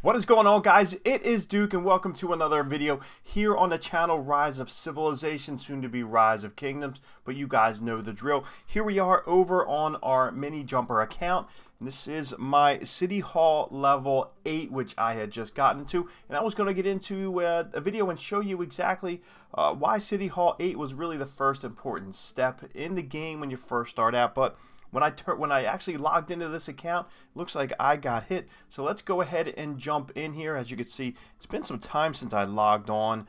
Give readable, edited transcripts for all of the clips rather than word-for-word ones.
What is going on, guys? It is Duke and welcome to another video here on the channel Rise of Civilization, soon to be Rise of Kingdoms, but you guys know the drill. Here we are over on our mini jumper account. This is my City Hall level 8, which I had just gotten to, and I was going to get into a video and show you exactly why City Hall 8 was really the first important step in the game when you first start out. But when I actually logged into this account, it looks like I got hit. So let's go ahead and jump in here. As you can see, it's been some time since I logged on,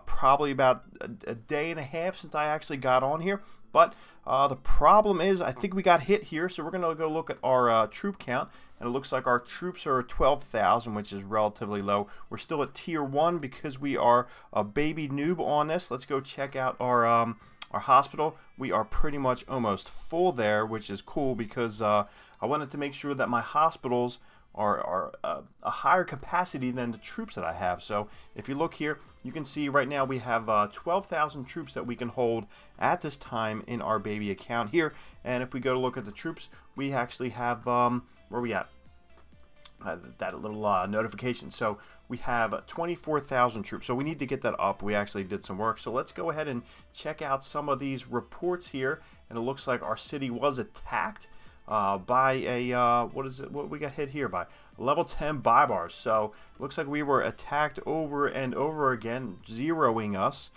probably about a day and a half since I actually got on here. But the problem is, I think we got hit here. So we're going to go look at our troop count. And it looks like our troops are 12,000, which is relatively low. We're still at tier 1 because we are a baby noob on this. Let's go check out our hospital. We are pretty much almost full there, which is cool because I wanted to make sure that my hospitals are a higher capacity than the troops that I have. So if you look here, you can see right now we have 12,000 troops that we can hold at this time in our baby account here. And if we go to look at the troops, we actually have where are we at? That little notification. So we have 24,000 troops. So we need to get that up. We actually did some work. So let's go ahead and check out some of these reports here. And it looks like our city was attacked by a what we got hit here by level 10 bybars. So it looks like we were attacked over and over again, zeroing us.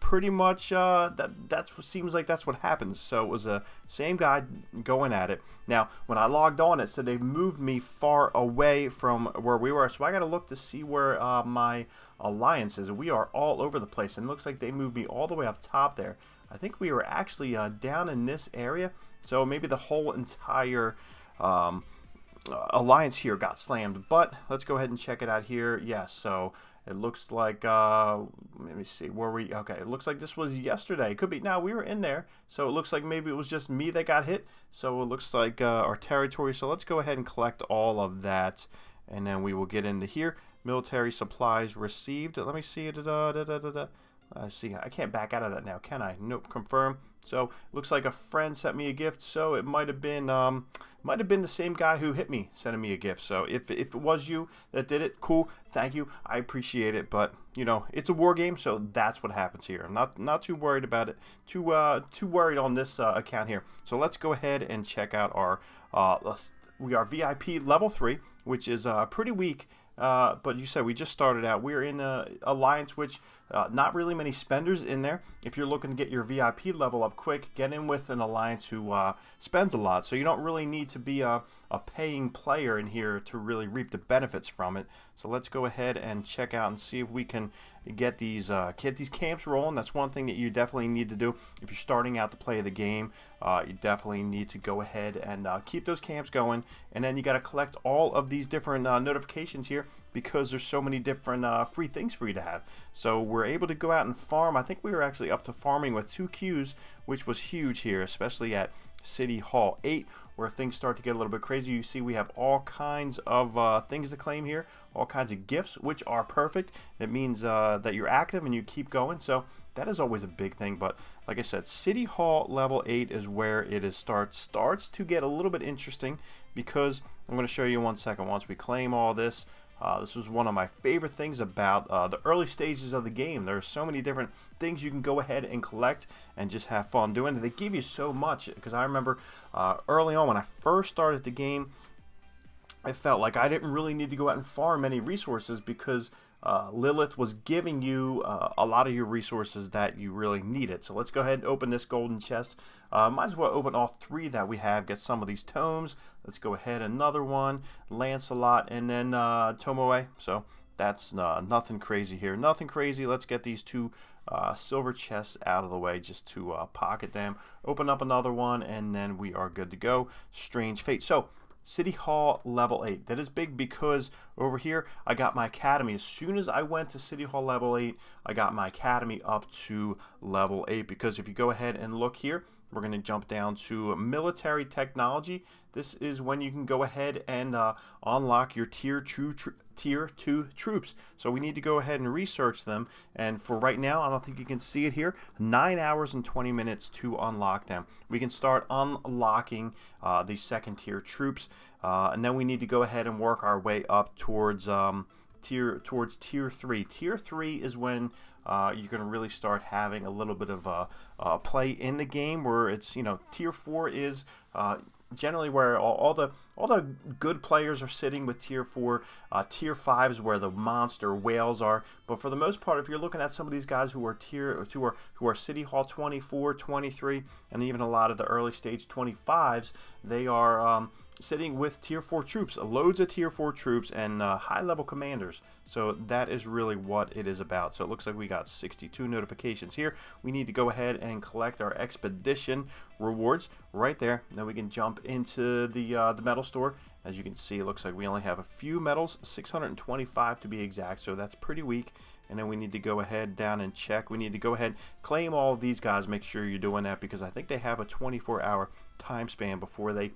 Pretty much that's what seems like that's what happens. So it was the same guy going at it. Now when I logged on, it said they moved me far away from where we were, so I gotta look to see where my alliance is. We are all over the place, and it looks like they moved me all the way up top there. I think we were actually down in this area, so maybe the whole entire alliance here got slammed. But let's go ahead and check it out here. Yes, so it looks like, let me see, okay, it looks like this was yesterday. It could be, now we were in there, so it looks like maybe it was just me that got hit. So it looks like our territory, so let's go ahead and collect all of that, and then we will get into here. Military supplies received. Let me see, see, I can't back out of that now, can I? Nope, confirm. So looks like a friend sent me a gift, so it might have been the same guy who hit me sending me a gift. So if it was you that did it, cool, thank you, I appreciate it. But you know, it's a war game, so that's what happens here. I'm not too worried about it, too worried on this account here. So let's go ahead and check out our we are VIP level 3, which is pretty weak. But you said we just started out. We're in an alliance which not really many spenders in there. If you're looking to get your VIP level up quick, get in with an alliance who spends a lot. So you don't really need to be a paying player in here to really reap the benefits from it. So let's go ahead and check out and see if we can get these camps rolling. That's one thing that you definitely need to do if you're starting out to play the game. You definitely need to go ahead and keep those camps going, and then you got to collect all of these different notifications here because there's so many different free things for you to have. So we're able to go out and farm. I think we were actually up to farming with 2 queues, which was huge here, especially at City Hall 8, where things start to get a little bit crazy. You see we have all kinds of things to claim here, all kinds of gifts, which are perfect. It means that you're active and you keep going, so that is always a big thing. But like I said, City Hall level 8 is where it is starts to get a little bit interesting, because I'm going to show you in 1 second once we claim all this. This was one of my favorite things about the early stages of the game. There are so many different things you can go ahead and collect and just have fun doing. They give you so much, because I remember early on when I first started the game, I felt like I didn't really need to go out and farm any resources because Lilith was giving you a lot of your resources that you really needed. So let's go ahead and open this golden chest. Might as well open all 3 that we have, get some of these tomes. Let's go ahead, another one, Lancelot, and then Tomoe. So that's nothing crazy here, nothing crazy. Let's get these 2 silver chests out of the way just to pocket them. Open up another one, and then we are good to go. Strange Fate. So City Hall level 8. That is big because over here I got my academy. As soon as I went to City Hall level 8, I got my academy up to level 8, because if you go ahead and look here, we're going to jump down to military technology. This is when you can go ahead and unlock your tier 2 tier 2 troops. So we need to go ahead and research them, and for right now, I don't think you can see it here, 9 hours and 20 minutes to unlock them. We can start unlocking the second tier troops, and then we need to go ahead and work our way up towards tier 3. Tier 3 is when you're going to really start having a little bit of play in the game, where it's, you know, tier 4 is generally where all the good players are sitting with tier 4. Tier 5 is where the monster whales are. But for the most part, if you're looking at some of these guys who are who are City Hall 24, 23, and even a lot of the early stage 25s, they are sitting with tier 4 troops, loads of tier 4 troops, and high level commanders. So that is really what it is about. So it looks like we got 62 notifications here. We need to go ahead and collect our expedition rewards right there. Then we can jump into the medal store. As you can see, it looks like we only have a few medals, 625 to be exact, so that's pretty weak. And then we need to go ahead down and check. We need to go ahead, claim all of these guys. Make sure you're doing that, because I think they have a 24-hour time span before they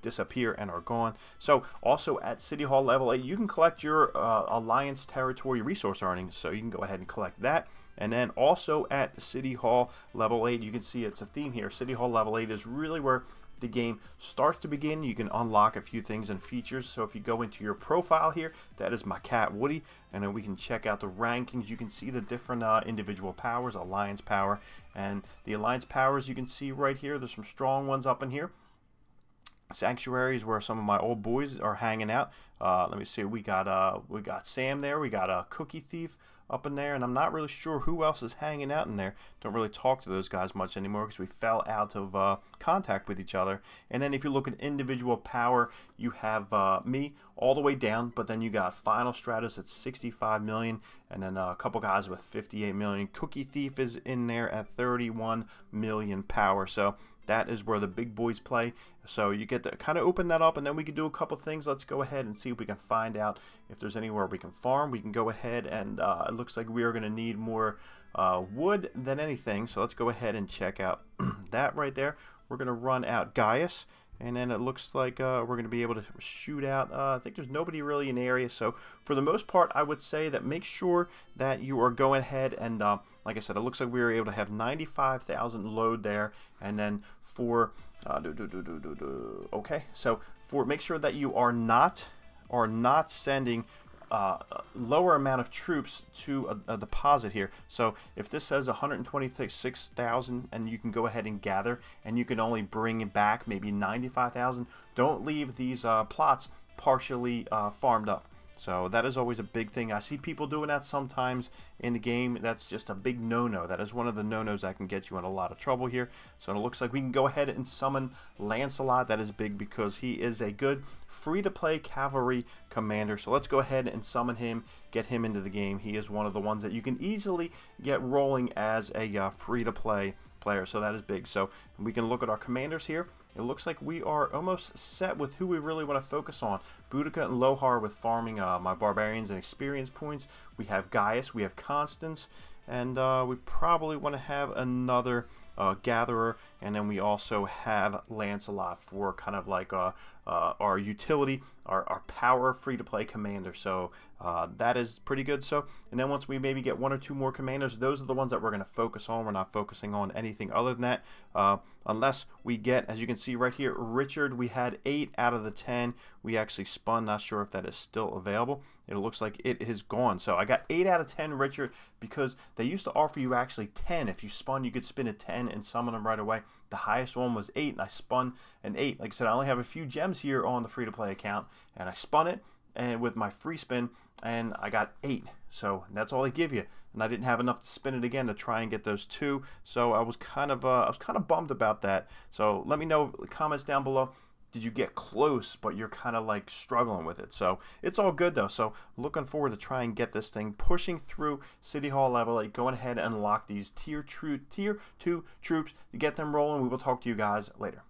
disappear and are gone. So also at City Hall level 8, you can collect your Alliance territory resource earnings, so you can go ahead and collect that. And then also at City Hall level 8, you can see it's a theme here. City Hall level 8 is really where the game starts to begin. You can unlock a few things and features. So if you go into your profile here, that is my cat Woody, and then we can check out the rankings. You can see the different individual powers, Alliance power, and the Alliance powers you can see right here. There's some strong ones up in here. Sanctuary is where some of my old boys are hanging out. Let me see, we got Sam there, we got a Cookie Thief up in there, and I'm not really sure who else is hanging out in there. Don't really talk to those guys much anymore because we fell out of contact with each other. And then if you look at individual power, you have me all the way down, but then you got Final Stratus at 65 million, and then a couple guys with 58 million. Cookie Thief is in there at 31 million power. So that is where the big boys play. So you get to kind of open that up, and then we can do a couple things. Let's go ahead and see if we can find out if there's anywhere we can farm. We can go ahead and it looks like we are going to need more wood than anything. So let's go ahead and check out that right there. We're going to run out Gaius, and then it looks like we're going to be able to shoot out. I think there's nobody really in the area. So for the most part, I would say that make sure that you are going ahead and, like I said, it looks like we were able to have 95,000 load there. And then for, okay, so for make sure that you are not sending lower amount of troops to a deposit here. So if this says 126,000 and you can go ahead and gather, and you can only bring back maybe 95,000, don't leave these plots partially farmed up. So that is always a big thing. I see people doing that sometimes in the game. That's just a big no-no. That is one of the no-nos that can get you in a lot of trouble here. So it looks like we can go ahead and summon Lancelot. That is big because he is a good free-to-play cavalry commander. So let's go ahead and summon him, get him into the game. He is one of the ones that you can easily get rolling as a free-to-play player. So that is big. So we can look at our commanders here. It looks like we are almost set with who we really want to focus on. Boudica and Lohar with farming my barbarians and experience points. We have Gaius, we have Constance, and we probably want to have another gatherer, and then we also have Lancelot for kind of like our utility, our power free-to-play commander. So that is pretty good. So, and then once we maybe get one or two more commanders, those are the ones that we're going to focus on. We're not focusing on anything other than that, unless we get, as you can see right here, Richard. We had 8 out of the 10 we actually spun. Not sure if that is still available. It looks like it is gone. So I got 8 out of 10 Richard, because they used to offer you actually 10. If you spun, you could spin a 10 and summon them right away. The highest one was 8, and I spun an 8. Like I said, I only have a few gems here on the free-to-play account, and I spun it and with my free spin, and I got 8. So that's all they give you, and I didn't have enough to spin it again to try and get those 2. So I was kind of bummed about that. So let me know in the comments down below. Did you get close, but you're kind of like struggling with it? So it's all good though. So looking forward to try and get this thing pushing through City Hall level 8. Going ahead and unlock these tier 2 troops to get them rolling. We will talk to you guys later.